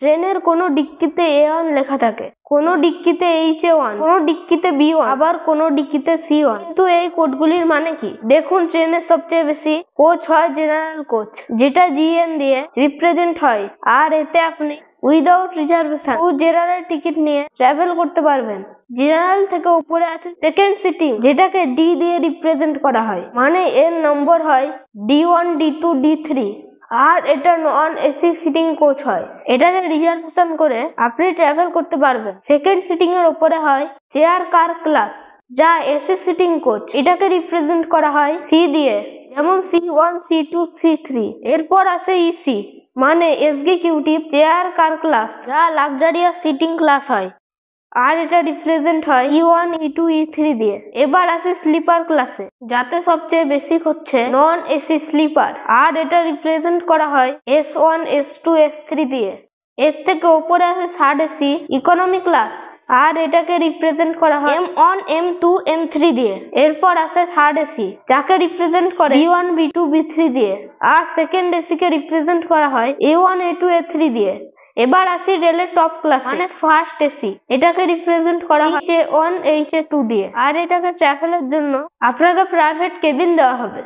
ট্রেনের কোনো ডিক্কিতে A1 লেখা থাকে, কোনো ডিক্কিতে HA1, কোনো ডিক্কিতে B1, আবার কোনো ডিক্কিতে C1। কিন্তু এই কোডগুলির মানে কি? দেখুন, ট্রেনের সবচেয়ে বেশি কোচ হয় জেনারেল কোচ, যেটা GN দিয়ে রিপ্রেজেন্ট হয়, আর এতে আপনি উইদাউট রিজার্ভেশন জেনারেল টিকিট নিয়ে ট্রাভেল করতে পারবেন। জেনারেল থেকে উপরে আছে সেকেন্ড সিটিং, যেটাকে D দিয়ে রিপ্রেজেন্ট করা হয়, মানে এর নম্বর হয় D1, D2, D3, আর এটা নন এসি সিটিং কোচ হয়। এটাতে রিজার্ভেশন করে আপনি ট্রাভেল করতে পারবেন। সেকেন্ড সিটিং এর উপরে হয় চেয়ার কার ক্লাস, যা এসি সিটিং কোচ, এটাকে রিপ্রেজেন্ট করা হয় C দিয়ে, যেমন C1, C2, C3। এরপর আসে ইসি, মানে এক্সিকিউটিভ চেয়ার কার ক্লাস, যা লাক্সারিয়াস সিটিং ক্লাস হয়, আর এটা রিপ্রেজেন্ট হয় E1, E2, E3 দিয়ে। এবার আসে স্লিপার ক্লাসে, যাতে সবচেয়ে বেশি হচ্ছে নন এসি স্লিপার, আর এটা রিপ্রেজেন্ট করা হয় S1, S2, S3 দিয়ে। এর থেকে উপরে আসে থার্ড এসি ইকোনমি ক্লাস, আর এটাকে রিপ্রেজেন্ট করা হয় M1, M2, M3 দিয়ে। এরপর আসে থার্ড এসি, যাকে রিপ্রেজেন্ট করে B1, B2, B3 দিয়ে, আর সেকেন্ড এসি কে রিপ্রেজেন্ট করা হয় A1, A2, A3 দিয়ে। এবার আসি রেলের টপ ক্লাস, মানে ফার্স্ট এসি, এটাকে রিপ্রেজেন্ট করা হয় HA1, HA2 দিয়ে, আর এটাকে ট্রাভেলের জন্য আপনাকে প্রাইভেট কেবিন দেওয়া হবে।